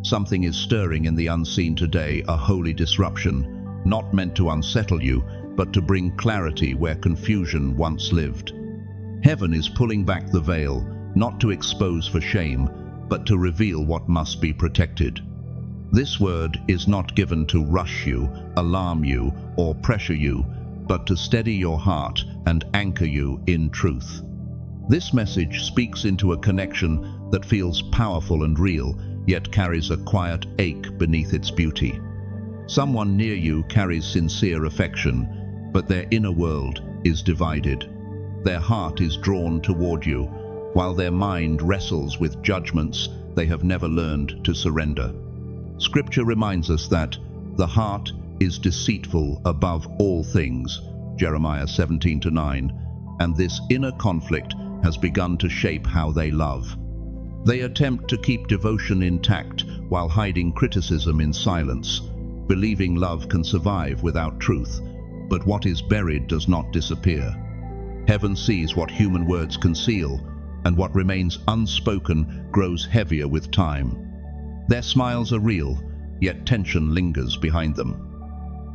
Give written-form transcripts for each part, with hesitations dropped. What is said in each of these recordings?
Something is stirring in the unseen today, a holy disruption, not meant to unsettle you, but to bring clarity where confusion once lived. Heaven is pulling back the veil, not to expose for shame, but to reveal what must be protected. This word is not given to rush you, alarm you, or pressure you, but to steady your heart and anchor you in truth. This message speaks into a connection that feels powerful and real, yet carries a quiet ache beneath its beauty. Someone near you carries sincere affection, but their inner world is divided. Their heart is drawn toward you, while their mind wrestles with judgments they have never learned to surrender. Scripture reminds us that the heart is deceitful above all things, Jeremiah 17:9, and this inner conflict has begun to shape how they love. They attempt to keep devotion intact while hiding criticism in silence, believing love can survive without truth, but what is buried does not disappear. Heaven sees what human words conceal, and what remains unspoken grows heavier with time. Their smiles are real, yet tension lingers behind them.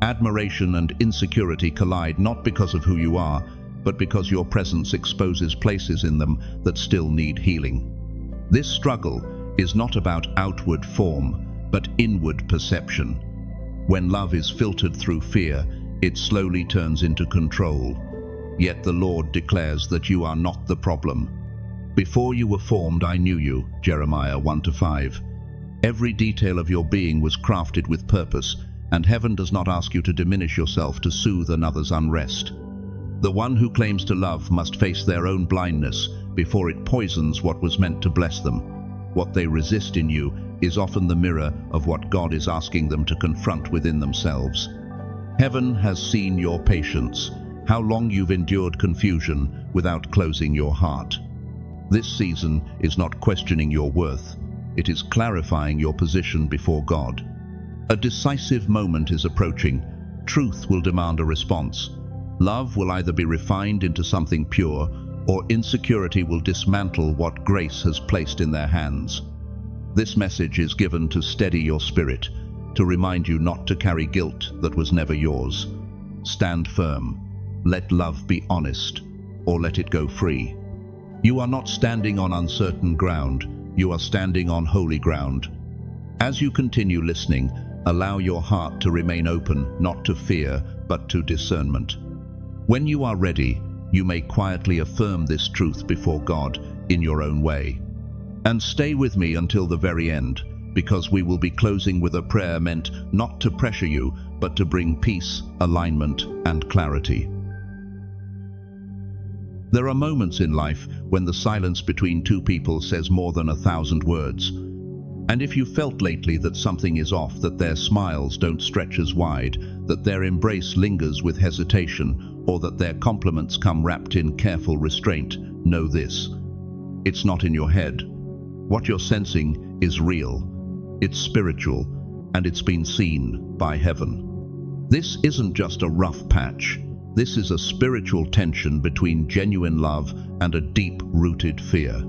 Admiration and insecurity collide not because of who you are, but because your presence exposes places in them that still need healing. This struggle is not about outward form, but inward perception. When love is filtered through fear, it slowly turns into control. Yet the Lord declares that you are not the problem. Before you were formed, I knew you, Jeremiah 1-5. Every detail of your being was crafted with purpose, and heaven does not ask you to diminish yourself to soothe another's unrest. The one who claims to love must face their own blindness before it poisons what was meant to bless them. What they resist in you is often the mirror of what God is asking them to confront within themselves. Heaven has seen your patience, how long you've endured confusion without closing your heart. This season is not questioning your worth. It is clarifying your position before God. A decisive moment is approaching. Truth will demand a response. Love will either be refined into something pure, or insecurity will dismantle what grace has placed in their hands. This message is given to steady your spirit, to remind you not to carry guilt that was never yours. Stand firm. Let love be honest, or let it go free. You are not standing on uncertain ground. You are standing on holy ground. As you continue listening, allow your heart to remain open, not to fear, but to discernment. When you are ready, you may quietly affirm this truth before God in your own way. And stay with me until the very end, because we will be closing with a prayer meant not to pressure you, but to bring peace, alignment, and clarity. There are moments in life when the silence between two people says more than 1,000 words. And if you felt lately that something is off, that their smiles don't stretch as wide, that their embrace lingers with hesitation, or that their compliments come wrapped in careful restraint, know this: it's not in your head. What you're sensing is real, it's spiritual, and it's been seen by heaven. This isn't just a rough patch. This is a spiritual tension between genuine love and a deep-rooted fear.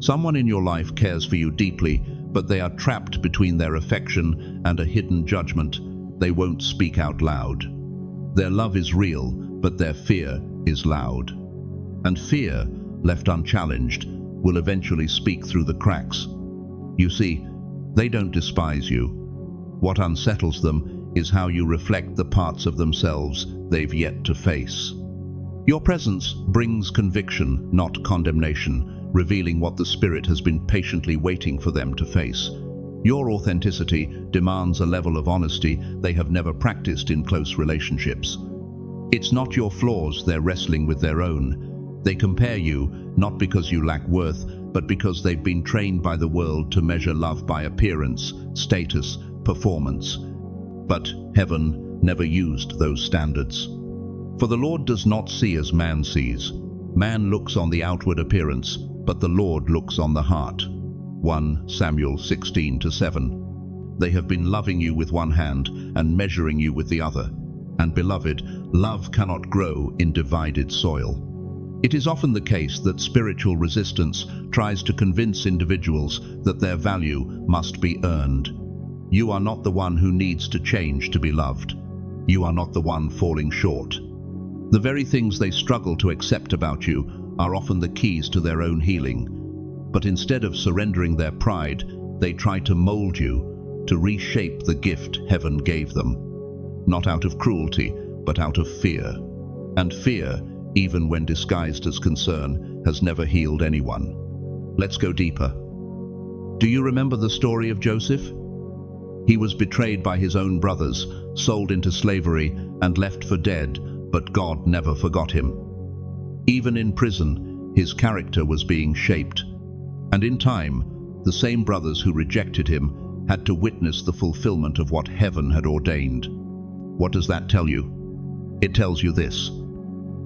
Someone in your life cares for you deeply, but they are trapped between their affection and a hidden judgment. They won't speak out loud. Their love is real, but their fear is loud. And fear, left unchallenged, will eventually speak through the cracks. You see, they don't despise you. What unsettles them is how you reflect the parts of themselves they've yet to face. Your presence brings conviction, not condemnation, revealing what the Spirit has been patiently waiting for them to face. Your authenticity demands a level of honesty they have never practiced in close relationships. It's not your flaws they're wrestling with their own. They compare you, not because you lack worth, but because they've been trained by the world to measure love by appearance, status, performance. But heaven never used those standards. For the Lord does not see as man sees. Man looks on the outward appearance, but the Lord looks on the heart. 1 Samuel 16-7. They have been loving you with one hand and measuring you with the other. And beloved, love cannot grow in divided soil. It is often the case that spiritual resistance tries to convince individuals that their value must be earned. You are not the one who needs to change to be loved. You are not the one falling short. The very things they struggle to accept about you are often the keys to their own healing. But instead of surrendering their pride, they try to mold you, to reshape the gift heaven gave them. Not out of cruelty, but out of fear. And fear, even when disguised as concern, has never healed anyone. Let's go deeper. Do you remember the story of Joseph? He was betrayed by his own brothers, sold into slavery, and left for dead, but God never forgot him. Even in prison, his character was being shaped. And in time, the same brothers who rejected him had to witness the fulfillment of what heaven had ordained. What does that tell you? It tells you this: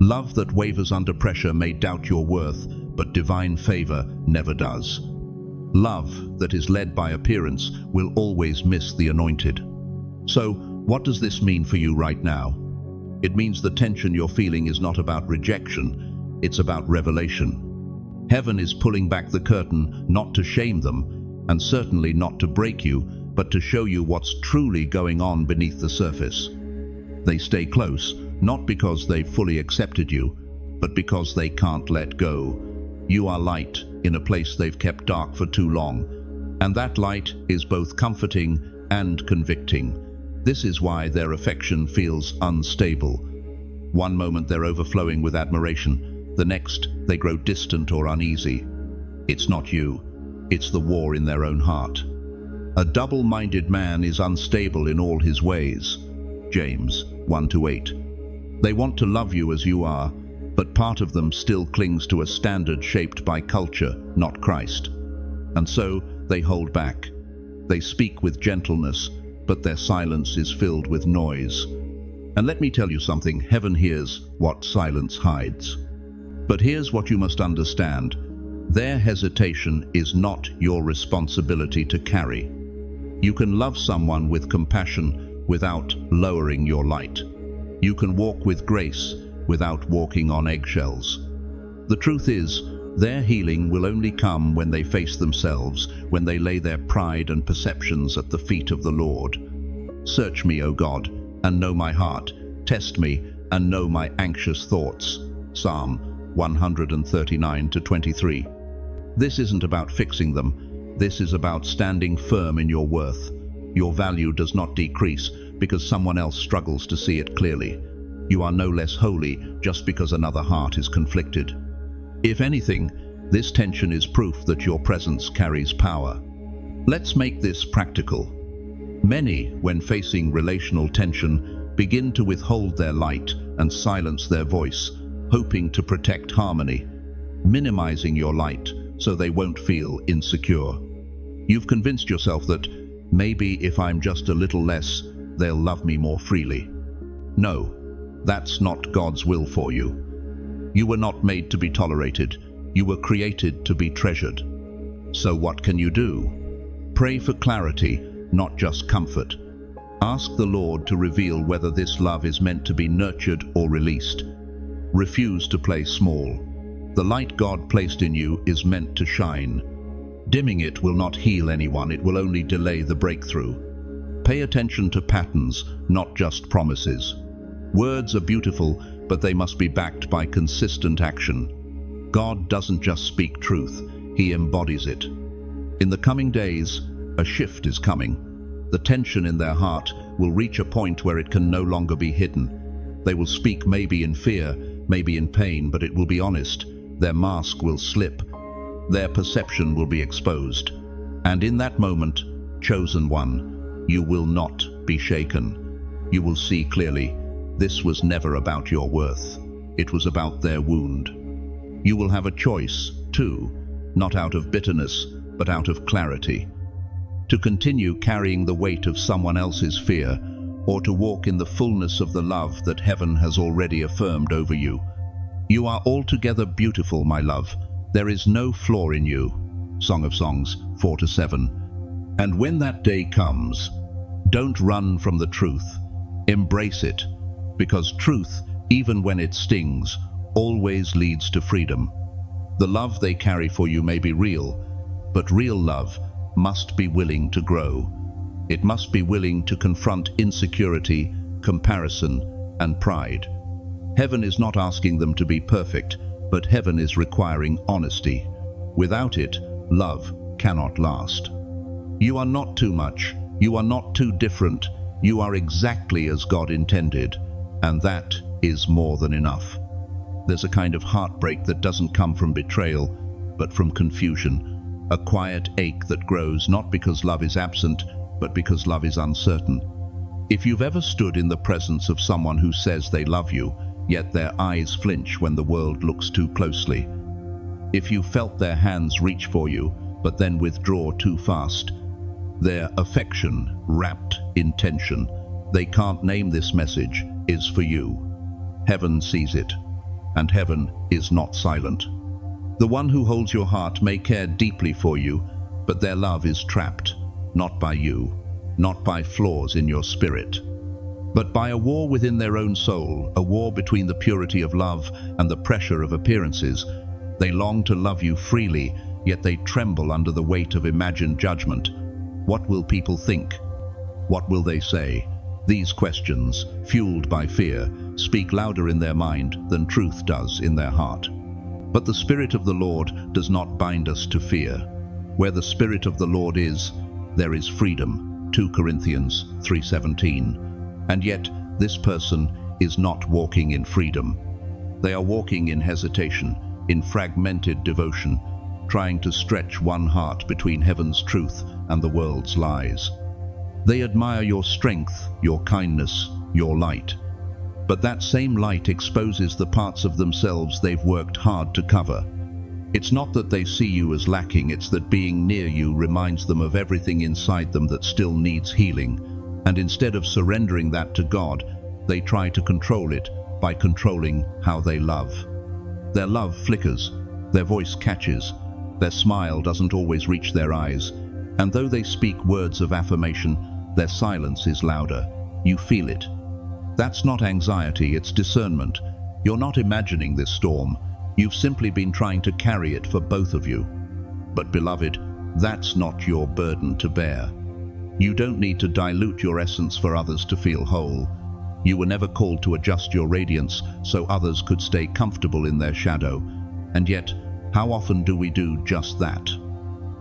love that wavers under pressure may doubt your worth, but divine favor never does. Love that is led by appearance will always miss the anointed. So, what does this mean for you right now? It means the tension you're feeling is not about rejection, it's about revelation. Heaven is pulling back the curtain not to shame them, and certainly not to break you, but to show you what's truly going on beneath the surface. They stay close, not because they've fully accepted you, but because they can't let go. You are light in a place they've kept dark for too long, and that light is both comforting and convicting. This is why their affection feels unstable. One moment they're overflowing with admiration, the next they grow distant or uneasy. It's not you, it's the war in their own heart. A double-minded man is unstable in all his ways. James 1-8. They want to love you as you are, but part of them still clings to a standard shaped by culture, not Christ. And so they hold back. They speak with gentleness, but their silence is filled with noise. And let me tell you something, heaven hears what silence hides. But here's what you must understand. Their hesitation is not your responsibility to carry. You can love someone with compassion without lowering your light. You can walk with grace without walking on eggshells. The truth is, their healing will only come when they face themselves, when they lay their pride and perceptions at the feet of the Lord. Search me, O God, and know my heart. Test me and know my anxious thoughts. Psalm 139-23. This isn't about fixing them. This is about standing firm in your worth. Your value does not decrease because someone else struggles to see it clearly. You are no less holy just because another heart is conflicted. If anything, this tension is proof that your presence carries power. Let's make this practical. Many, when facing relational tension, begin to withhold their light and silence their voice, hoping to protect harmony, minimizing your light so they won't feel insecure. You've convinced yourself that maybe if I'm just a little less, they'll love me more freely. No, that's not God's will for you. You were not made to be tolerated. You were created to be treasured. So what can you do? Pray for clarity, not just comfort. Ask the Lord to reveal whether this love is meant to be nurtured or released. Refuse to play small. The light God placed in you is meant to shine. Dimming it will not heal anyone, it will only delay the breakthrough. Pay attention to patterns, not just promises. Words are beautiful, but they must be backed by consistent action. God doesn't just speak truth, He embodies it. In the coming days, a shift is coming. The tension in their heart will reach a point where it can no longer be hidden. They will speak maybe in fear, maybe in pain, but it will be honest. Their mask will slip. Their perception will be exposed. And in that moment, chosen one, you will not be shaken. You will see clearly, this was never about your worth. It was about their wound. You will have a choice, too, not out of bitterness, but out of clarity. To continue carrying the weight of someone else's fear, or to walk in the fullness of the love that heaven has already affirmed over you. You are altogether beautiful, my love. There is no flaw in you. Song of Songs 4-7. And when that day comes, don't run from the truth. Embrace it, because truth, even when it stings, always leads to freedom. The love they carry for you may be real, but real love must be willing to grow. It must be willing to confront insecurity, comparison, and pride. Heaven is not asking them to be perfect, but heaven is requiring honesty. Without it, love cannot last. You are not too much. You are not too different. You are exactly as God intended, and that is more than enough. There's a kind of heartbreak that doesn't come from betrayal, but from confusion, a quiet ache that grows not because love is absent, but because love is uncertain. If you've ever stood in the presence of someone who says they love you, yet their eyes flinch when the world looks too closely. If you felt their hands reach for you, but then withdraw too fast, their affection, wrapped in tension, they can't name this message, is for you. Heaven sees it, and heaven is not silent. The one who holds your heart may care deeply for you, but their love is trapped, not by you, not by flaws in your spirit, but by a war within their own soul, a war between the purity of love and the pressure of appearances. They long to love you freely, yet they tremble under the weight of imagined judgment. What will people think? What will they say? These questions, fueled by fear, speak louder in their mind than truth does in their heart. But the Spirit of the Lord does not bind us to fear. Where the Spirit of the Lord is, there is freedom. 2 Corinthians 3:17. And yet, this person is not walking in freedom. They are walking in hesitation, in fragmented devotion, trying to stretch one heart between heaven's truth and the world's lies. They admire your strength, your kindness, your light. But that same light exposes the parts of themselves they've worked hard to cover. It's not that they see you as lacking, it's that being near you reminds them of everything inside them that still needs healing. And instead of surrendering that to God, they try to control it by controlling how they love. Their love flickers, their voice catches, their smile doesn't always reach their eyes, and though they speak words of affirmation, their silence is louder. You feel it. That's not anxiety, it's discernment. You're not imagining this storm. You've simply been trying to carry it for both of you. But beloved, that's not your burden to bear. You don't need to dilute your essence for others to feel whole. You were never called to adjust your radiance so others could stay comfortable in their shadow. And yet, how often do we do just that?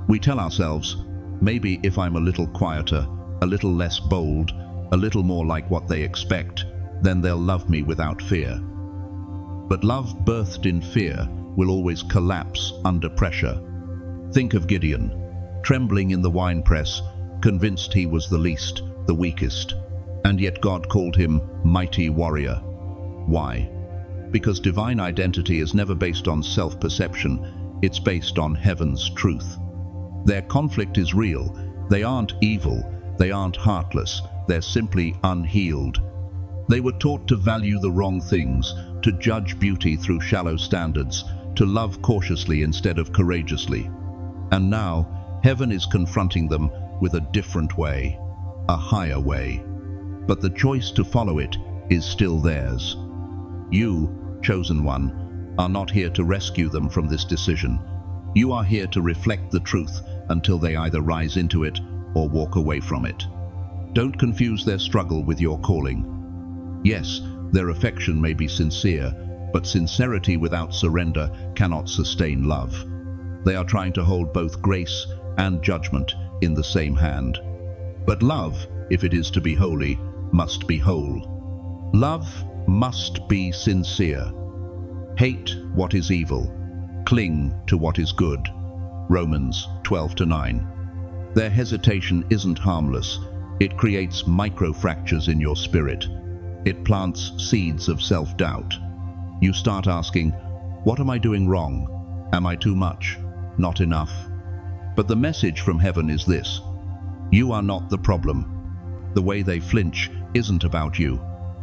We tell ourselves, maybe if I'm a little quieter, a little less bold, a little more like what they expect, then they'll love me without fear. But love birthed in fear will always collapse under pressure. Think of Gideon, trembling in the winepress, convinced he was the least, the weakest, and yet God called him mighty warrior. Why? Because divine identity is never based on self-perception, it's based on heaven's truth. Their conflict is real. They aren't evil, they aren't heartless, they're simply unhealed. They were taught to value the wrong things, to judge beauty through shallow standards, to love cautiously instead of courageously. And now, heaven is confronting them with a different way, a higher way. But the choice to follow it is still theirs. You, chosen one, are not here to rescue them from this decision. You are here to reflect the truth until they either rise into it or walk away from it. Don't confuse their struggle with your calling. Yes, their affection may be sincere, but sincerity without surrender cannot sustain love. They are trying to hold both grace and judgment in the same hand. But love, if it is to be holy, must be whole. Love must be sincere. Hate what is evil. Cling to what is good. Romans 12:9. Their hesitation isn't harmless. It creates micro-fractures in your spirit. It plants seeds of self-doubt. You start asking, what am I doing wrong? Am I too much? Not enough? But the message from heaven is this: you are not the problem. The way they flinch isn't about you.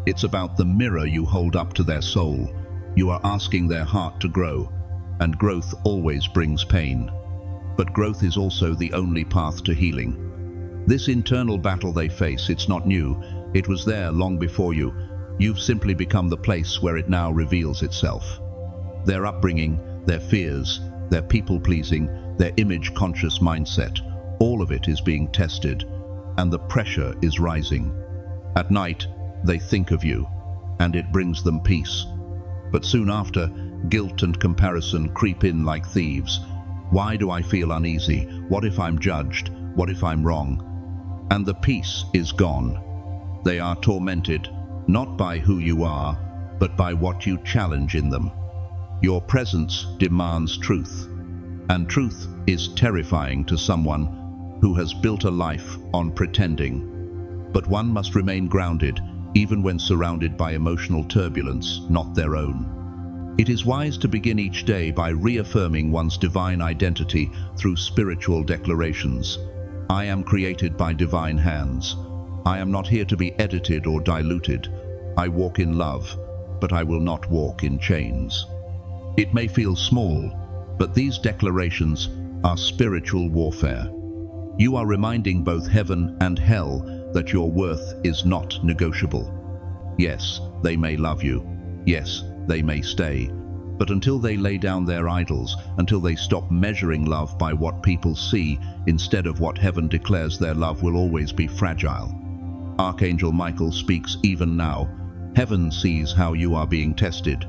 It's about the mirror you hold up to their soul. You are asking their heart to grow, and growth always brings pain. But growth is also the only path to healing. This internal battle they face, it's not new. It was there long before you. You've simply become the place where it now reveals itself. Their upbringing, their fears, their people-pleasing, their image-conscious mindset, all of it is being tested, and the pressure is rising. At night, they think of you, and it brings them peace. But soon after, guilt and comparison creep in like thieves. Why do I feel uneasy? What if I'm judged? What if I'm wrong? And the peace is gone. They are tormented, not by who you are, but by what you challenge in them. Your presence demands truth, and truth is terrifying to someone who has built a life on pretending. But one must remain grounded, even when surrounded by emotional turbulence not their own. It is wise to begin each day by reaffirming one's divine identity through spiritual declarations. I am created by divine hands. I am not here to be edited or diluted. I walk in love, but I will not walk in chains. It may feel small, but these declarations are spiritual warfare. You are reminding both heaven and hell that your worth is not negotiable. Yes, they may love you. Yes, they may stay. But until they lay down their idols, until they stop measuring love by what people see instead of what heaven declares, their love will always be fragile. Archangel Michael speaks even now. Heaven sees how you are being tested.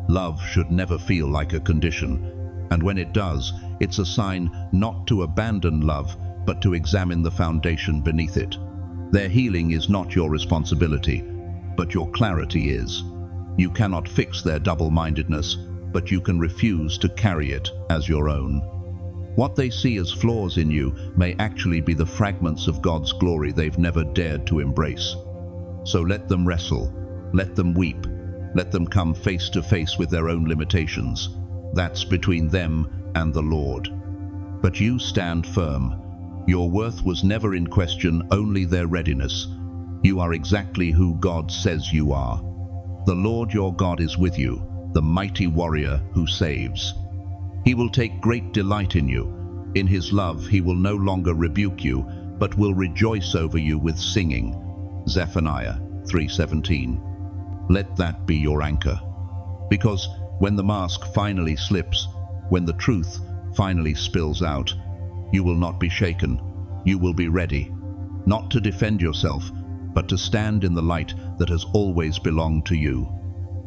Love should never feel like a condition, and when it does, it's a sign not to abandon love, but to examine the foundation beneath it. Their healing is not your responsibility, but your clarity is. You cannot fix their double-mindedness, but you can refuse to carry it as your own. What they see as flaws in you may actually be the fragments of God's glory they've never dared to embrace. So let them wrestle, let them weep, let them come face to face with their own limitations. That's between them and the Lord. But you stand firm. Your worth was never in question, only their readiness. You are exactly who God says you are. The Lord your God is with you, the mighty warrior who saves. He will take great delight in you. In his love he will no longer rebuke you, but will rejoice over you with singing. Zephaniah 3:17. Let that be your anchor. Because when the mask finally slips, when the truth finally spills out, you will not be shaken. You will be ready, not to defend yourself, but to stand in the light that has always belonged to you.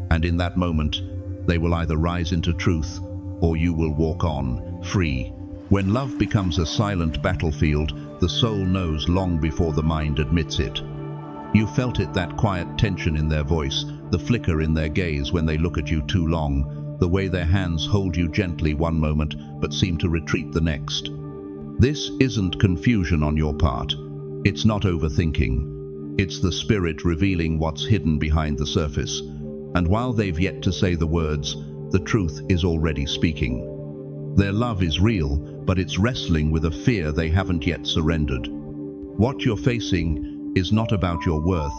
And in that moment, they will either rise into truth, or you will walk on, free. When love becomes a silent battlefield, the soul knows long before the mind admits it. You felt it, that quiet tension in their voice, the flicker in their gaze when they look at you too long, the way their hands hold you gently one moment but seem to retreat the next. This isn't confusion on your part. It's not overthinking. It's the Spirit revealing what's hidden behind the surface. And while they've yet to say the words, the truth is already speaking. Their love is real, but it's wrestling with a fear they haven't yet surrendered. What you're facing is not about your worth.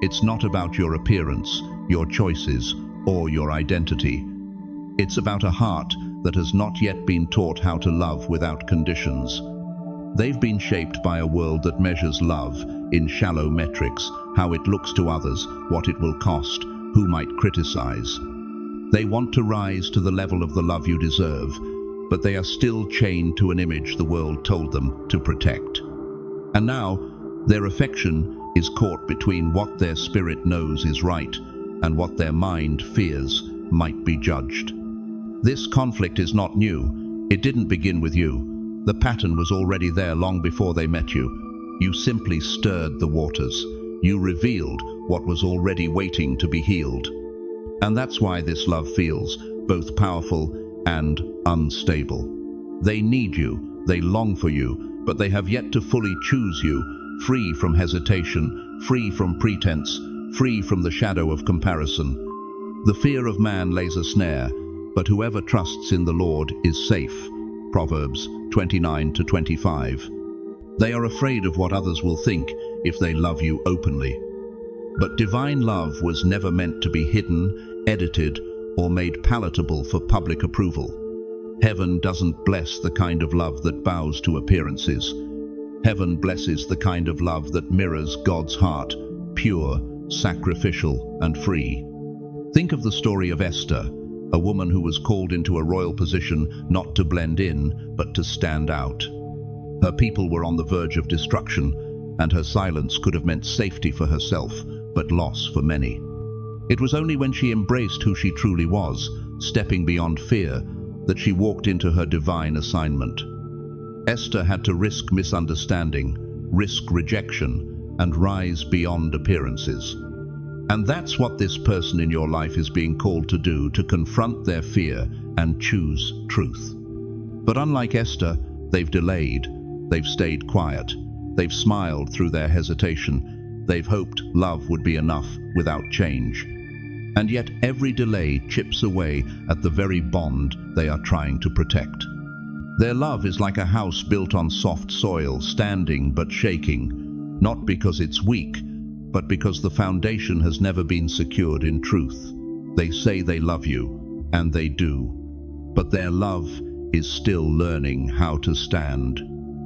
It's not about your appearance, your choices, or your identity. It's about a heart that has not yet been taught how to love without conditions. They've been shaped by a world that measures love in shallow metrics, how it looks to others, what it will cost, who might criticize. They want to rise to the level of the love you deserve, but they are still chained to an image the world told them to protect. And now, their affection is caught between what their spirit knows is right and what their mind fears might be judged. This conflict is not new. It didn't begin with you. The pattern was already there long before they met you. You simply stirred the waters. You revealed what was already waiting to be healed. And that's why this love feels both powerful and unstable. They need you, they long for you, but they have yet to fully choose you, free from hesitation, free from pretense, free from the shadow of comparison. The fear of man lays a snare, but whoever trusts in the Lord is safe. Proverbs 29:25. They are afraid of what others will think if they love you openly. But divine love was never meant to be hidden, edited, or made palatable for public approval. Heaven doesn't bless the kind of love that bows to appearances. Heaven blesses the kind of love that mirrors God's heart, pure, sacrificial, and free. Think of the story of Esther, a woman who was called into a royal position not to blend in, but to stand out. Her people were on the verge of destruction, and her silence could have meant safety for herself, but loss for many. It was only when she embraced who she truly was, stepping beyond fear, that she walked into her divine assignment. Esther had to risk misunderstanding, risk rejection, and rise beyond appearances. And that's what this person in your life is being called to do, to confront their fear and choose truth. But unlike Esther, they've delayed, they've stayed quiet, they've smiled through their hesitation, they've hoped love would be enough without change. And yet every delay chips away at the very bond they are trying to protect. Their love is like a house built on soft soil, standing but shaking, not because it's weak, but because the foundation has never been secured in truth. They say they love you, and they do, but their love is still learning how to stand.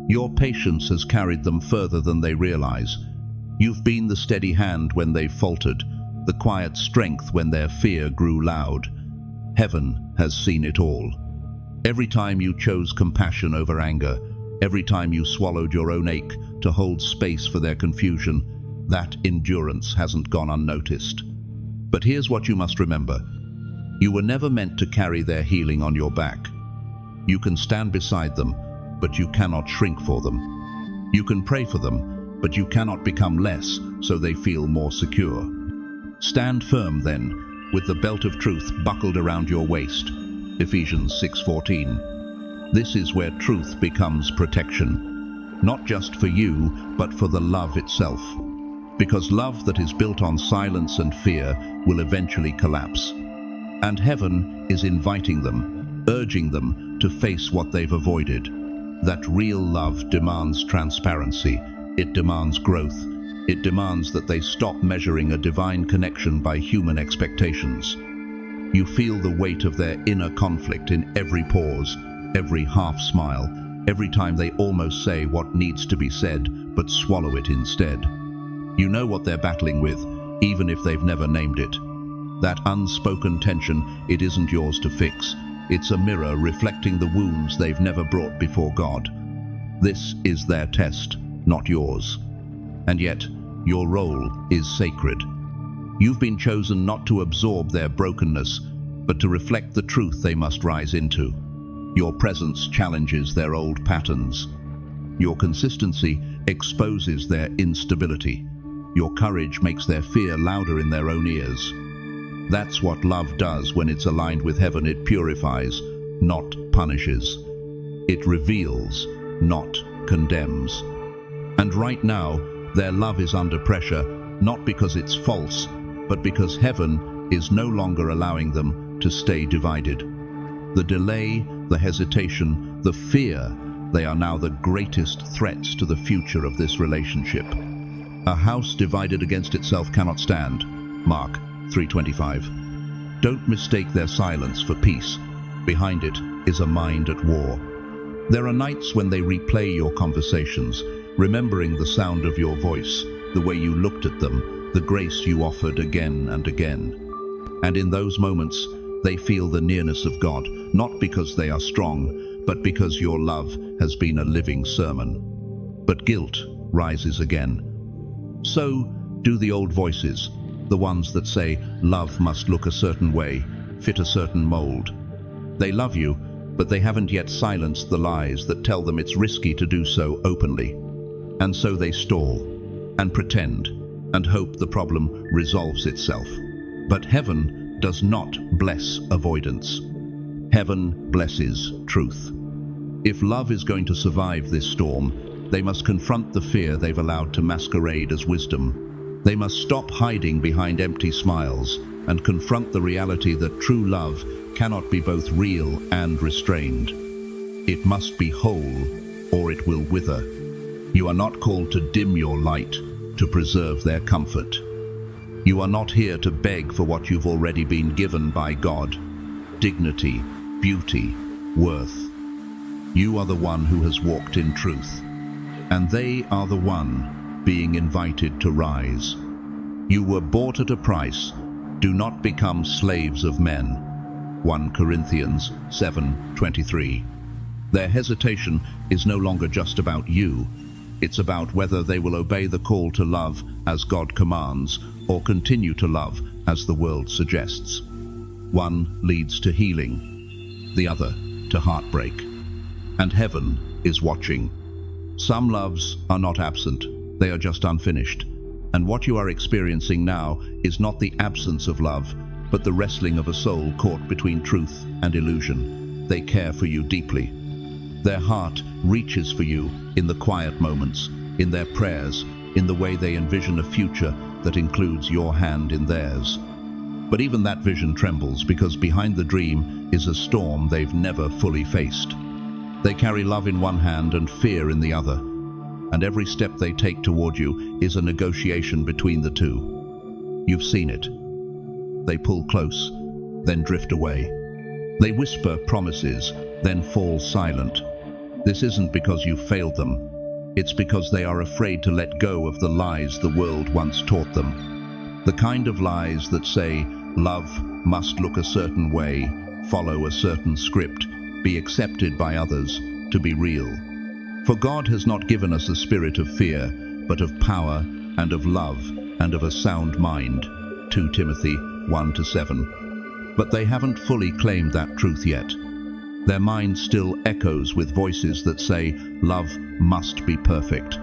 Your patience has carried them further than they realize. You've been the steady hand when they faltered, the quiet strength when their fear grew loud. Heaven has seen it all. Every time you chose compassion over anger, every time you swallowed your own ache to hold space for their confusion, that endurance hasn't gone unnoticed. But here's what you must remember. You were never meant to carry their healing on your back. You can stand beside them, but you cannot shrink for them. You can pray for them, but you cannot become less so they feel more secure. Stand firm then, with the belt of truth buckled around your waist. Ephesians 6:14. This is where truth becomes protection, not just for you, but for the love itself. Because love that is built on silence and fear will eventually collapse. And heaven is inviting them, urging them to face what they've avoided. That real love demands transparency. It demands growth. It demands that they stop measuring a divine connection by human expectations. You feel the weight of their inner conflict in every pause, every half smile, every time they almost say what needs to be said, but swallow it instead. You know what they're battling with, even if they've never named it. That unspoken tension, it isn't yours to fix. It's a mirror reflecting the wounds they've never brought before God. This is their test, not yours. And yet, your role is sacred. You've been chosen not to absorb their brokenness, but to reflect the truth they must rise into. Your presence challenges their old patterns. Your consistency exposes their instability. Your courage makes their fear louder in their own ears. That's what love does when it's aligned with heaven. It purifies, not punishes. It reveals, not condemns. And right now, their love is under pressure, not because it's false, but because heaven is no longer allowing them to stay divided. The delay, the hesitation, the fear, they are now the greatest threats to the future of this relationship. A house divided against itself cannot stand. Mark 3:25. Don't mistake their silence for peace. Behind it is a mind at war. There are nights when they replay your conversations, remembering the sound of your voice, the way you looked at them, the grace you offered again and again. And in those moments, they feel the nearness of God, not because they are strong, but because your love has been a living sermon. But guilt rises again. So do the old voices, the ones that say love must look a certain way, fit a certain mold. They love you, but they haven't yet silenced the lies that tell them it's risky to do so openly. And so they stall, and pretend, and hope the problem resolves itself. But heaven does not bless avoidance. Heaven blesses truth. If love is going to survive this storm, they must confront the fear they've allowed to masquerade as wisdom. They must stop hiding behind empty smiles and confront the reality that true love cannot be both real and restrained. It must be whole, or it will wither. You are not called to dim your light, to preserve their comfort. You are not here to beg for what you've already been given by God: dignity, beauty, worth. You are the one who has walked in truth, and they are the one being invited to rise. You were bought at a price. Do not become slaves of men. 1 Corinthians 7:23. Their hesitation is no longer just about you. It's about whether they will obey the call to love as God commands or continue to love as the world suggests. One leads to healing, the other to heartbreak. And heaven is watching. Some loves are not absent, they are just unfinished. And what you are experiencing now is not the absence of love, but the wrestling of a soul caught between truth and illusion. They care for you deeply. Their heart reaches for you in the quiet moments, in their prayers, in the way they envision a future that includes your hand in theirs. But even that vision trembles because behind the dream is a storm they've never fully faced. They carry love in one hand and fear in the other, and every step they take toward you is a negotiation between the two. You've seen it. They pull close, then drift away. They whisper promises, then fall silent. This isn't because you failed them. It's because they are afraid to let go of the lies the world once taught them. The kind of lies that say, love must look a certain way, follow a certain script, be accepted by others, to be real. For God has not given us a spirit of fear, but of power and of love and of a sound mind. 2 Timothy 1-7. But they haven't fully claimed that truth yet. Their mind still echoes with voices that say love must be perfect,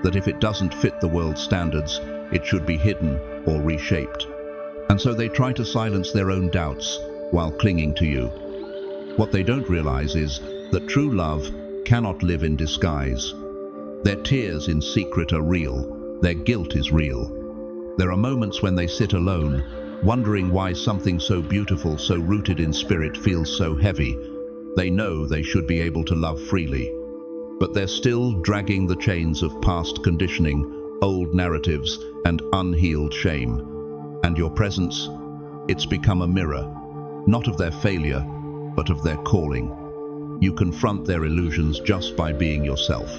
that if it doesn't fit the world's standards, it should be hidden or reshaped. And so they try to silence their own doubts while clinging to you. What they don't realize is that true love cannot live in disguise. Their tears in secret are real, their guilt is real. There are moments when they sit alone, wondering why something so beautiful, so rooted in spirit feels so heavy. They know they should be able to love freely, but they're still dragging the chains of past conditioning, old narratives, and unhealed shame. And your presence, it's become a mirror, not of their failure, but of their calling. You confront their illusions just by being yourself.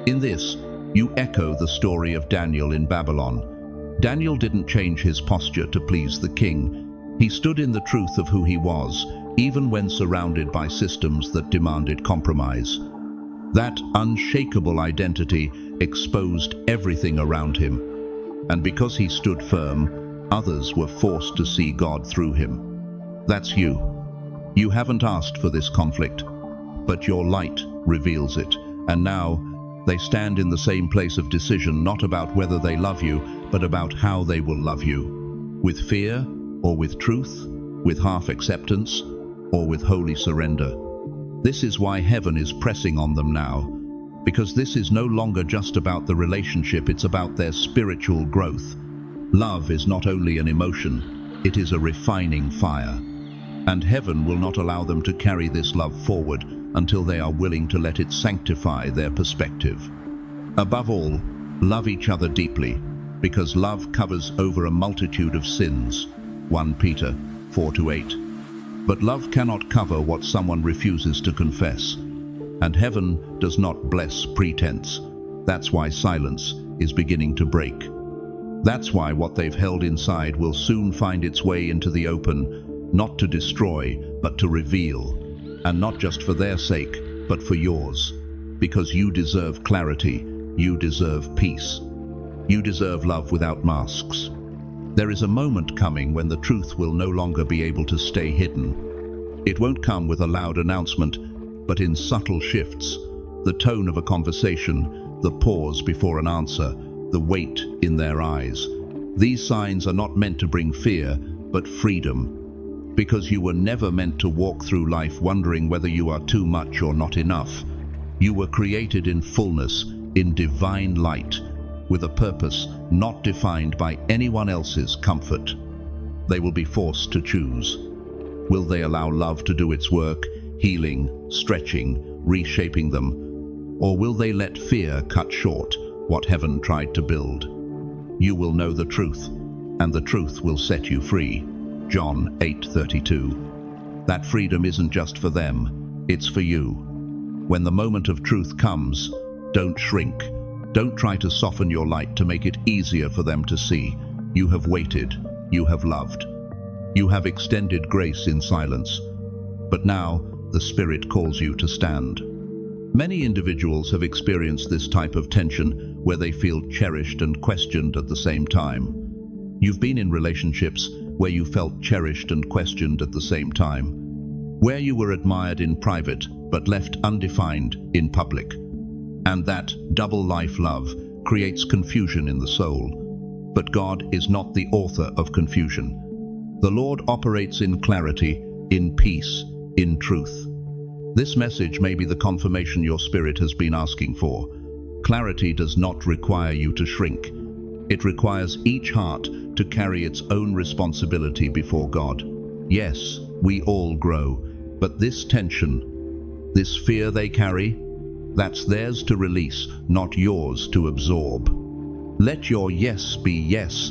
In this, you echo the story of Daniel in Babylon. Daniel didn't change his posture to please the king. He stood in the truth of who he was, even when surrounded by systems that demanded compromise. That unshakable identity exposed everything around him. And because he stood firm, others were forced to see God through him. That's you. You haven't asked for this conflict, but your light reveals it. And now, they stand in the same place of decision, not about whether they love you, but about how they will love you. With fear, or with truth, with half acceptance, or with holy surrender. This is why heaven is pressing on them now, because this is no longer just about the relationship, it's about their spiritual growth. Love is not only an emotion, it is a refining fire. And heaven will not allow them to carry this love forward until they are willing to let it sanctify their perspective. Above all, love each other deeply, because love covers over a multitude of sins. 1 Peter 4-8. But love cannot cover what someone refuses to confess. And heaven does not bless pretense. That's why silence is beginning to break. That's why what they've held inside will soon find its way into the open, not to destroy, but to reveal. And not just for their sake, but for yours. Because you deserve clarity, you deserve peace. You deserve love without masks. There is a moment coming when the truth will no longer be able to stay hidden. It won't come with a loud announcement, but in subtle shifts. The tone of a conversation, the pause before an answer, the weight in their eyes. These signs are not meant to bring fear, but freedom. Because you were never meant to walk through life wondering whether you are too much or not enough. You were created in fullness, in divine light, with a purpose not defined by anyone else's comfort. They will be forced to choose. Will they allow love to do its work, healing, stretching, reshaping them? Or will they let fear cut short what heaven tried to build? You will know the truth, and the truth will set you free. John 8:32. That freedom isn't just for them, it's for you. When the moment of truth comes, don't shrink. Don't try to soften your light to make it easier for them to see. You have waited. You have loved. You have extended grace in silence, but now the Spirit calls you to stand. Many individuals have experienced this type of tension where they feel cherished and questioned at the same time. You've been in relationships where you felt cherished and questioned at the same time, where you were admired in private but left undefined in public. And that double life love creates confusion in the soul. But God is not the author of confusion. The Lord operates in clarity, in peace, in truth. This message may be the confirmation your spirit has been asking for. Clarity does not require you to shrink. It requires each heart to carry its own responsibility before God. Yes, we all grow, but this tension, this fear they carry, that's theirs to release, not yours to absorb. Let your yes be yes,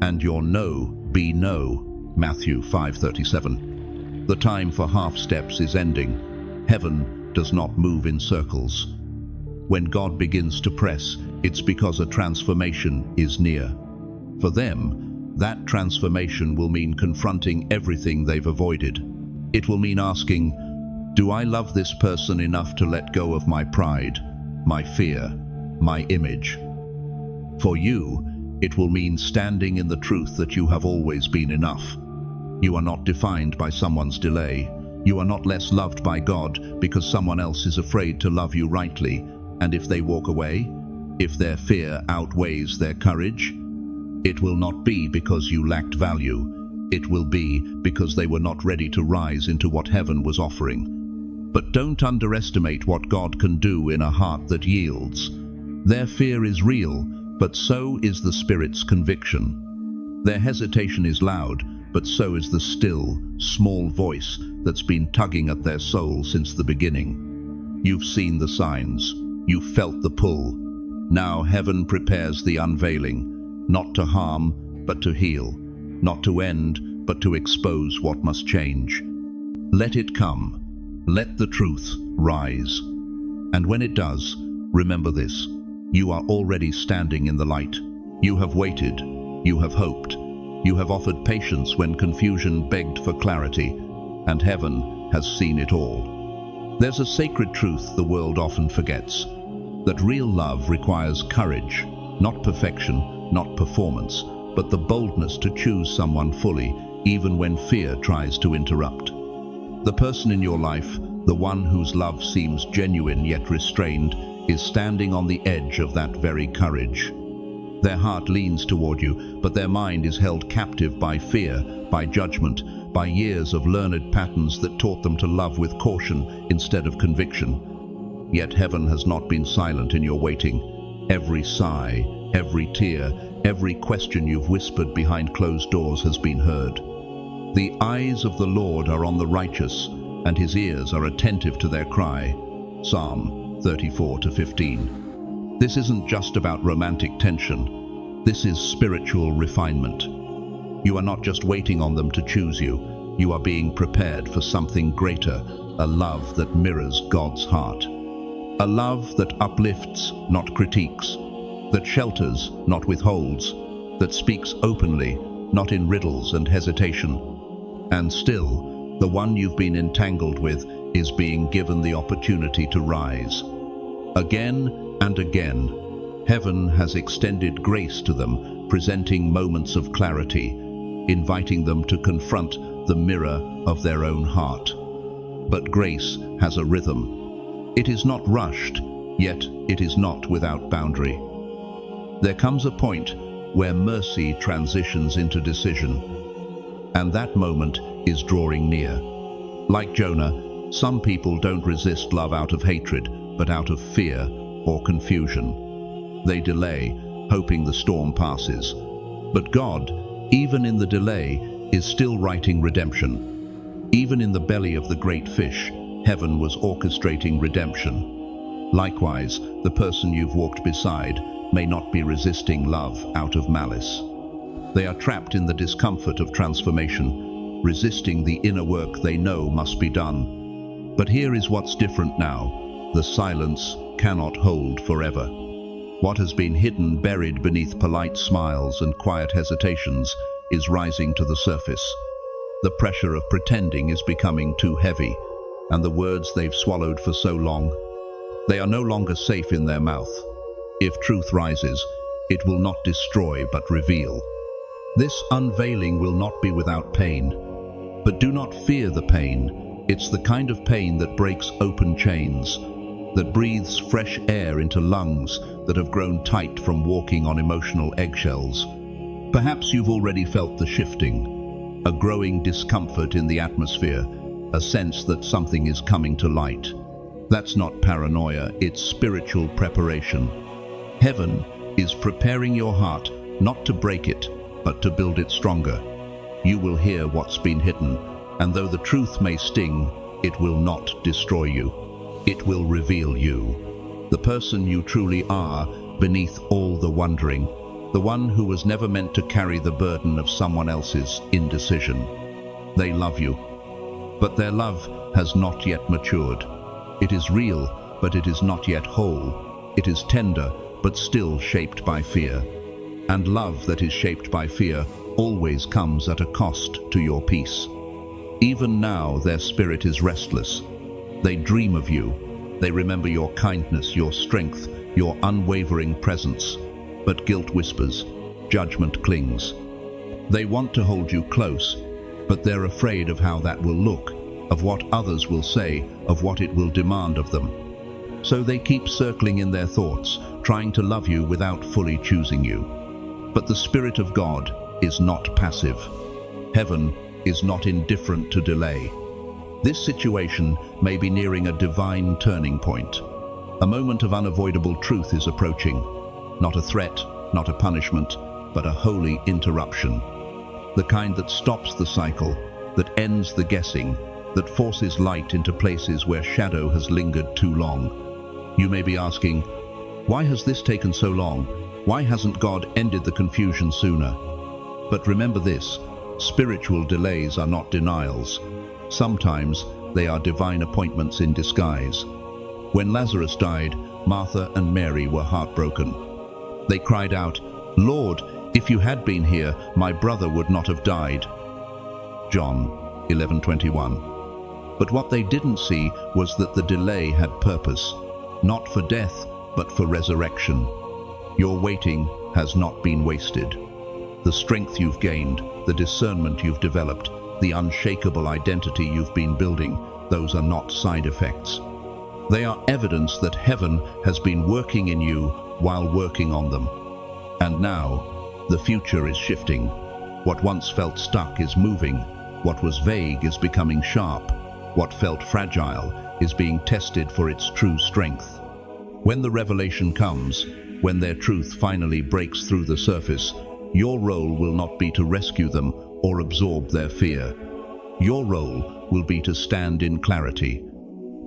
and your no be no. Matthew 5:37. The time for half steps is ending. Heaven does not move in circles. When God begins to press, it's because a transformation is near. For them, that transformation will mean confronting everything they've avoided. It will mean asking, do I love this person enough to let go of my pride, my fear, my image? For you, it will mean standing in the truth that you have always been enough. You are not defined by someone's delay. You are not less loved by God because someone else is afraid to love you rightly. And if they walk away, if their fear outweighs their courage, it will not be because you lacked value. It will be because they were not ready to rise into what heaven was offering. But don't underestimate what God can do in a heart that yields. Their fear is real, but so is the Spirit's conviction. Their hesitation is loud, but so is the still, small voice that's been tugging at their soul since the beginning. You've seen the signs. You've felt the pull. Now heaven prepares the unveiling, not to harm, but to heal, not to end, but to expose what must change. Let it come. Let the truth rise. And when it does, remember this: you are already standing in the light. You have waited. You have hoped. You have offered patience when confusion begged for clarity, and heaven has seen it all. There's a sacred truth the world often forgets, that real love requires courage, not perfection, not performance, but the boldness to choose someone fully, even when fear tries to interrupt. The person in your life, the one whose love seems genuine yet restrained, is standing on the edge of that very courage. Their heart leans toward you, but their mind is held captive by fear, by judgment, by years of learned patterns that taught them to love with caution instead of conviction. Yet heaven has not been silent in your waiting. Every sigh, every tear, every question you've whispered behind closed doors has been heard. The eyes of the Lord are on the righteous, and his ears are attentive to their cry. Psalm 34:15. This isn't just about romantic tension. This is spiritual refinement. You are not just waiting on them to choose you. You are being prepared for something greater, a love that mirrors God's heart. A love that uplifts, not critiques, that shelters, not withholds, that speaks openly, not in riddles and hesitation. And still, the one you've been entangled with is being given the opportunity to rise. Again and again, heaven has extended grace to them, presenting moments of clarity, inviting them to confront the mirror of their own heart. But grace has a rhythm. It is not rushed, yet it is not without boundary. There comes a point where mercy transitions into decision, and that moment is drawing near. Like Jonah, some people don't resist love out of hatred, but out of fear or confusion. They delay, hoping the storm passes. But God, even in the delay, is still writing redemption. Even in the belly of the great fish, heaven was orchestrating redemption. Likewise, the person you've walked beside may not be resisting love out of malice. They are trapped in the discomfort of transformation, resisting the inner work they know must be done. But here is what's different now. The silence cannot hold forever. What has been hidden, buried beneath polite smiles and quiet hesitations, is rising to the surface. The pressure of pretending is becoming too heavy, and the words they've swallowed for so long, they are no longer safe in their mouth. If truth rises, it will not destroy but reveal. This unveiling will not be without pain. But do not fear the pain. It's the kind of pain that breaks open chains, that breathes fresh air into lungs that have grown tight from walking on emotional eggshells. Perhaps you've already felt the shifting, a growing discomfort in the atmosphere, a sense that something is coming to light. That's not paranoia, it's spiritual preparation. Heaven is preparing your heart, not to break it, but to build it stronger. You will hear what's been hidden, and though the truth may sting, it will not destroy you. It will reveal you, the person you truly are beneath all the wondering, the one who was never meant to carry the burden of someone else's indecision. They love you, but their love has not yet matured. It is real, but it is not yet whole. It is tender, but still shaped by fear. And love that is shaped by fear always comes at a cost to your peace. Even now their spirit is restless. They dream of you. They remember your kindness, your strength, your unwavering presence. But guilt whispers, judgment clings. They want to hold you close, but they're afraid of how that will look, of what others will say, of what it will demand of them. So they keep circling in their thoughts, trying to love you without fully choosing you. But the Spirit of God is not passive. Heaven is not indifferent to delay. This situation may be nearing a divine turning point. A moment of unavoidable truth is approaching. Not a threat, not a punishment, but a holy interruption. The kind that stops the cycle, that ends the guessing, that forces light into places where shadow has lingered too long. You may be asking, why has this taken so long? Why hasn't God ended the confusion sooner? But remember this, spiritual delays are not denials. Sometimes they are divine appointments in disguise. When Lazarus died, Martha and Mary were heartbroken. They cried out, "Lord, if you had been here, my brother would not have died." John 11:21. But what they didn't see was that the delay had purpose, not for death, but for resurrection. Your waiting has not been wasted. The strength you've gained, the discernment you've developed, the unshakable identity you've been building, those are not side effects. They are evidence that heaven has been working in you while working on them. And now, the future is shifting. What once felt stuck is moving. What was vague is becoming sharp. What felt fragile is being tested for its true strength. When the revelation comes, when their truth finally breaks through the surface, your role will not be to rescue them or absorb their fear. Your role will be to stand in clarity,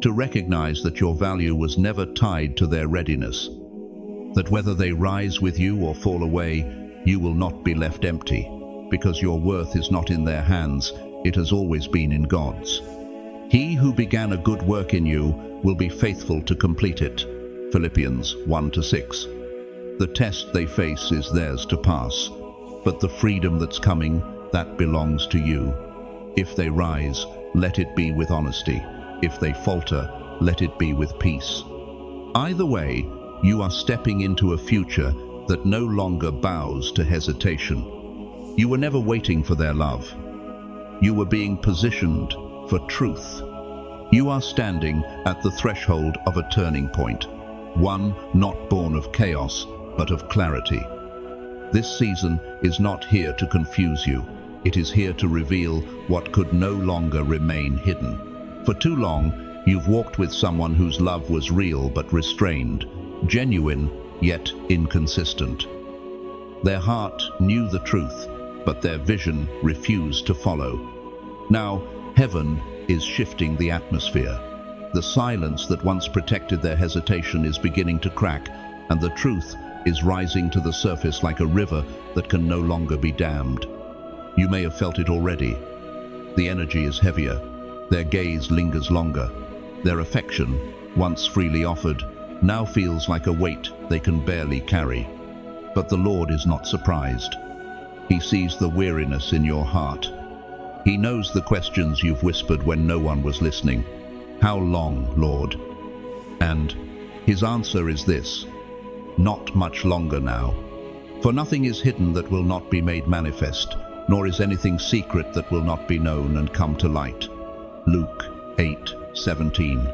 to recognize that your value was never tied to their readiness, that whether they rise with you or fall away, you will not be left empty, because your worth is not in their hands, it has always been in God's. He who began a good work in you will be faithful to complete it. Philippians 1-6. The test they face is theirs to pass, but the freedom that's coming, that belongs to you. If they rise, let it be with honesty. If they falter, let it be with peace. Either way, you are stepping into a future that no longer bows to hesitation. You were never waiting for their love. You were being positioned for truth. You are standing at the threshold of a turning point, one not born of chaos, but of clarity. This season is not here to confuse you. It is here to reveal what could no longer remain hidden. For too long, you've walked with someone whose love was real but restrained, genuine yet inconsistent. Their heart knew the truth, but their vision refused to follow. Now, heaven is shifting the atmosphere. The silence that once protected their hesitation is beginning to crack, and the truth is rising to the surface like a river that can no longer be dammed. You may have felt it already. The energy is heavier. Their gaze lingers longer. Their affection, once freely offered, now feels like a weight they can barely carry. But the Lord is not surprised. He sees the weariness in your heart. He knows the questions you've whispered when no one was listening. How long, Lord? And his answer is this: not much longer now. For nothing is hidden that will not be made manifest, nor is anything secret that will not be known and come to light. Luke 8:17.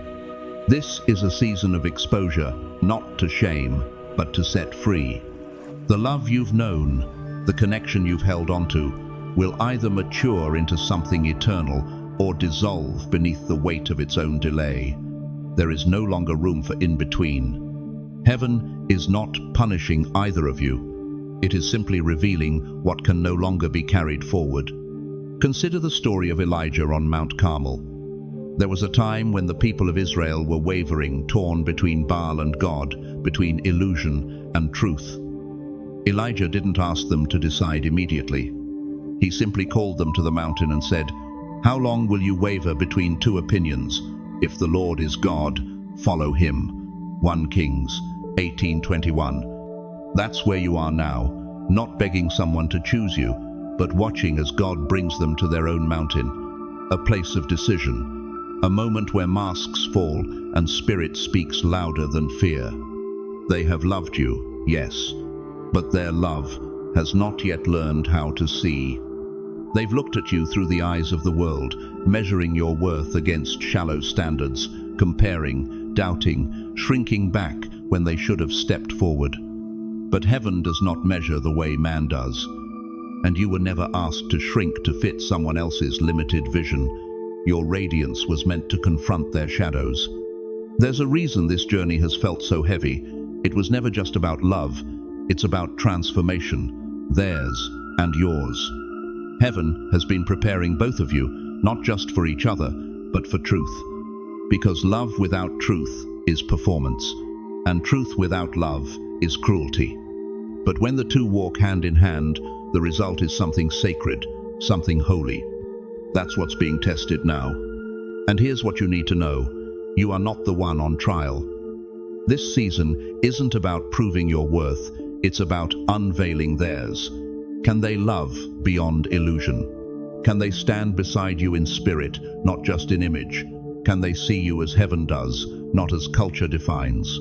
This is a season of exposure, not to shame, but to set free. The love you've known, the connection you've held onto, will either mature into something eternal or dissolve beneath the weight of its own delay. There is no longer room for in-between. Heaven is not punishing either of you. It is simply revealing what can no longer be carried forward. Consider the story of Elijah on Mount Carmel. There was a time when the people of Israel were wavering, torn between Baal and God, between illusion and truth. Elijah didn't ask them to decide immediately. He simply called them to the mountain and said, "How long will you waver between two opinions? If the Lord is God, follow him." 1 Kings 18:21. That's where you are now, not begging someone to choose you, but watching as God brings them to their own mountain, a place of decision, a moment where masks fall and spirit speaks louder than fear. They have loved you, yes, but their love has not yet learned how to see. They've looked at you through the eyes of the world, measuring your worth against shallow standards, comparing, doubting, shrinking back when they should have stepped forward. But heaven does not measure the way man does, and you were never asked to shrink to fit someone else's limited vision. Your radiance was meant to confront their shadows. There's a reason this journey has felt so heavy. It was never just about love, it's about transformation, theirs and yours. Heaven has been preparing both of you, not just for each other, but for truth. Because love without truth is performance, and truth without love is cruelty. But when the two walk hand in hand, the result is something sacred, something holy. That's what's being tested now. And here's what you need to know. You are not the one on trial. This season isn't about proving your worth, it's about unveiling theirs. Can they love beyond illusion? Can they stand beside you in spirit, not just in image? Can they see you as heaven does, not as culture defines?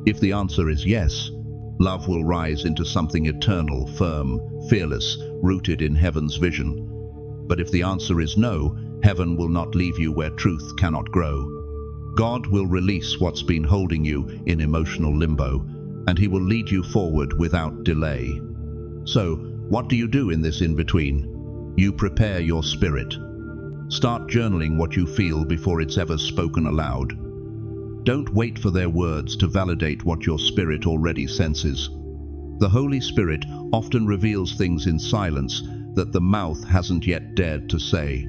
If the answer is yes, love will rise into something eternal, firm, fearless, rooted in heaven's vision. But if the answer is no, heaven will not leave you where truth cannot grow. God will release what's been holding you in emotional limbo, and he will lead you forward without delay. So, what do you do in this in-between? You prepare your spirit. Start journaling what you feel before it's ever spoken aloud. Don't wait for their words to validate what your spirit already senses. The Holy Spirit often reveals things in silence that the mouth hasn't yet dared to say.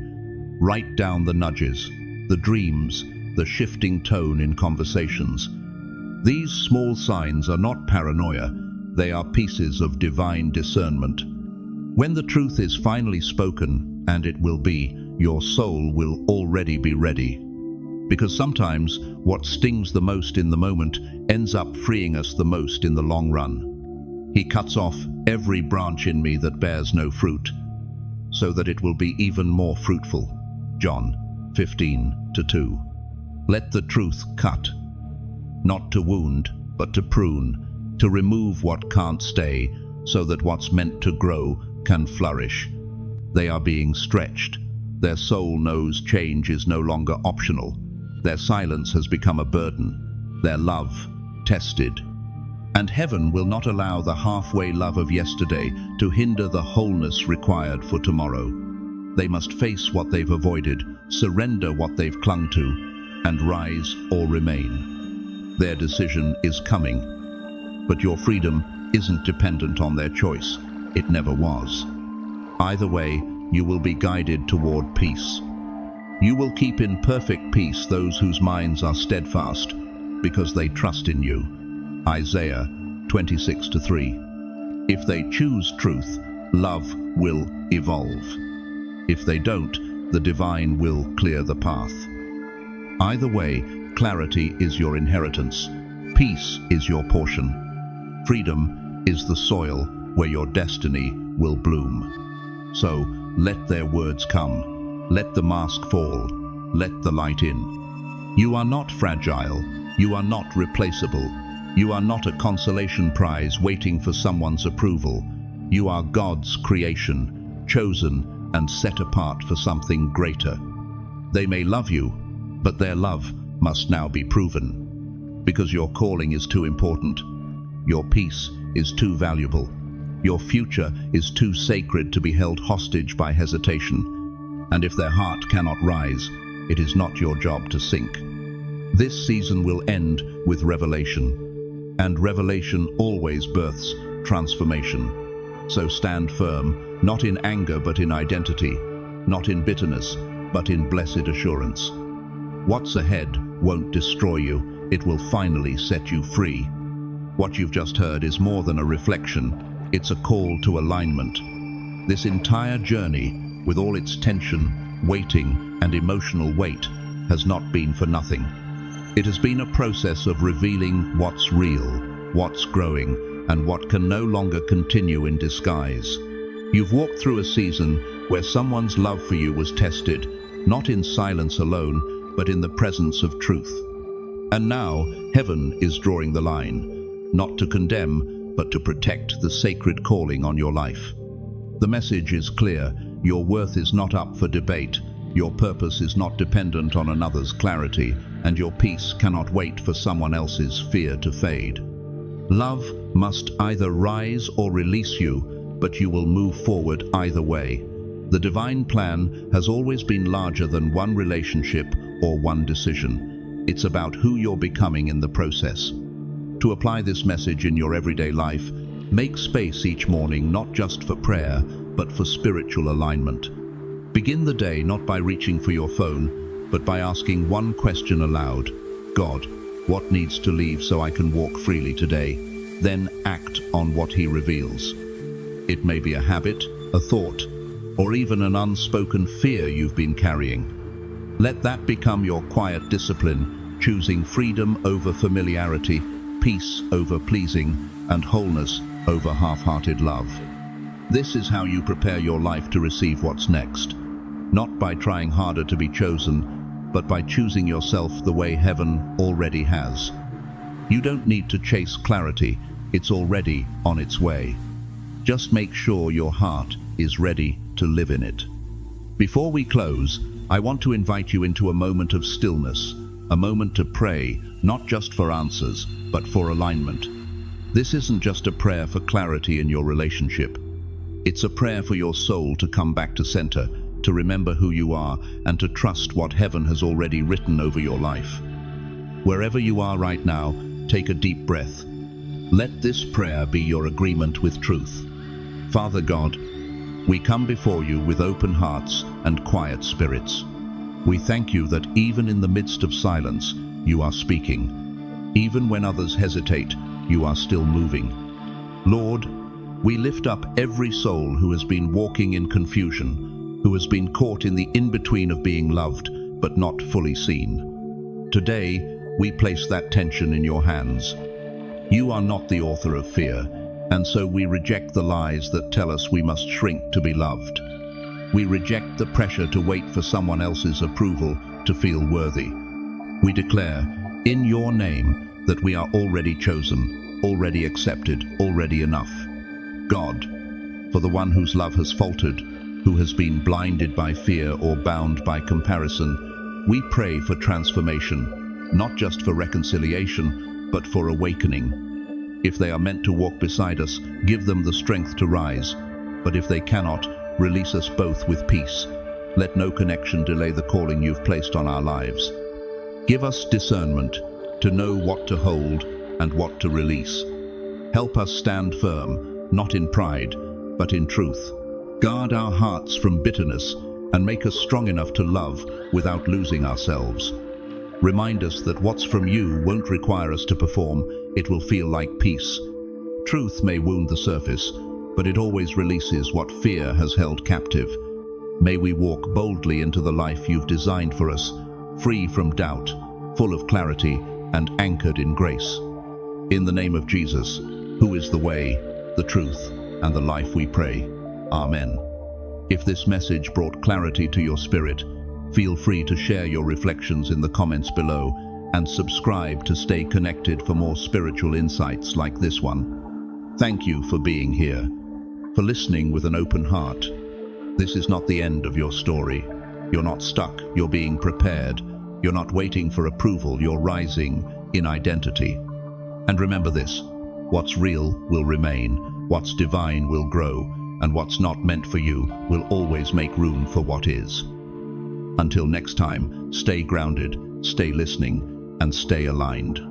Write down the nudges, the dreams, the shifting tone in conversations. These small signs are not paranoia, they are pieces of divine discernment. When the truth is finally spoken, and it will be, your soul will already be ready. Because sometimes what stings the most in the moment ends up freeing us the most in the long run. He cuts off every branch in me that bears no fruit, so that it will be even more fruitful. John 15:2. Let the truth cut, not to wound, but to prune, to remove what can't stay, so that what's meant to grow can flourish. They are being stretched. Their soul knows change is no longer optional. Their silence has become a burden. Their love, tested. And heaven will not allow the halfway love of yesterday to hinder the wholeness required for tomorrow. They must face what they've avoided, surrender what they've clung to, and rise or remain. Their decision is coming. But your freedom isn't dependent on their choice. It never was. Either way, you will be guided toward peace. You will keep in perfect peace those whose minds are steadfast, because they trust in you. Isaiah 26:3. If they choose truth, love will evolve. If they don't, the divine will clear the path. Either way, clarity is your inheritance. Peace is your portion. Freedom is the soil where your destiny will bloom. So, let their words come. Let the mask fall. Let the light in. You are not fragile. You are not replaceable. You are not a consolation prize waiting for someone's approval. You are God's creation, chosen and set apart for something greater. They may love you, but their love must now be proven. Because your calling is too important. Your peace is too valuable. Your future is too sacred to be held hostage by hesitation. And if their heart cannot rise, it is not your job to sink. This season will end with revelation. And revelation always births transformation. So stand firm, not in anger but in identity, not in bitterness but in blessed assurance. What's ahead won't destroy you, it will finally set you free. What you've just heard is more than a reflection, it's a call to alignment. This entire journey, with all its tension, waiting, and emotional weight, has not been for nothing. It has been a process of revealing what's real, what's growing, and what can no longer continue in disguise. You've walked through a season where someone's love for you was tested, not in silence alone, but in the presence of truth. And now, heaven is drawing the line, not to condemn, but to protect the sacred calling on your life. The message is clear: your worth is not up for debate, your purpose is not dependent on another's clarity, and your peace cannot wait for someone else's fear to fade. Love must either rise or release you, but you will move forward either way. The divine plan has always been larger than one relationship or one decision. It's about who you're becoming in the process. To apply this message in your everyday life, make space each morning not just for prayer, but for spiritual alignment. Begin the day not by reaching for your phone, but by asking one question aloud: God, what needs to leave so I can walk freely today? Then act on what He reveals. It may be a habit, a thought, or even an unspoken fear you've been carrying. Let that become your quiet discipline, choosing freedom over familiarity, peace over pleasing, and wholeness over half-hearted love. This is how you prepare your life to receive what's next. Not by trying harder to be chosen, but by choosing yourself the way heaven already has. You don't need to chase clarity, it's already on its way. Just make sure your heart is ready to live in it. Before we close, I want to invite you into a moment of stillness, a moment to pray, not just for answers, but for alignment. This isn't just a prayer for clarity in your relationship. It's a prayer for your soul to come back to center, to remember who you are, and to trust what heaven has already written over your life. Wherever you are right now, take a deep breath. Let this prayer be your agreement with truth. Father God, we come before you with open hearts and quiet spirits. We thank you that even in the midst of silence, you are speaking. Even when others hesitate, you are still moving. Lord, we lift up every soul who has been walking in confusion, who has been caught in the in-between of being loved but not fully seen. Today, we place that tension in your hands. You are not the author of fear, and so we reject the lies that tell us we must shrink to be loved. We reject the pressure to wait for someone else's approval to feel worthy. We declare, in your name, that we are already chosen, already accepted, already enough. God, for the one whose love has faltered, who has been blinded by fear or bound by comparison, we pray for transformation, not just for reconciliation, but for awakening. If they are meant to walk beside us, give them the strength to rise. But if they cannot, release us both with peace. Let no connection delay the calling you've placed on our lives. Give us discernment to know what to hold and what to release. Help us stand firm, not in pride, but in truth. Guard our hearts from bitterness and make us strong enough to love without losing ourselves. Remind us that what's from you won't require us to perform, it will feel like peace. Truth may wound the surface, but it always releases what fear has held captive. May we walk boldly into the life you've designed for us, free from doubt, full of clarity, and anchored in grace. In the name of Jesus, who is the way, the truth, and the life, we pray. Amen. If this message brought clarity to your spirit, feel free to share your reflections in the comments below and subscribe to stay connected for more spiritual insights like this one. Thank you for being here, for listening with an open heart. This is not the end of your story. You're not stuck, you're being prepared. You're not waiting for approval, you're rising in identity. And remember this, what's real will remain, what's divine will grow, and what's not meant for you will always make room for what is. Until next time, stay grounded, stay listening, and stay aligned.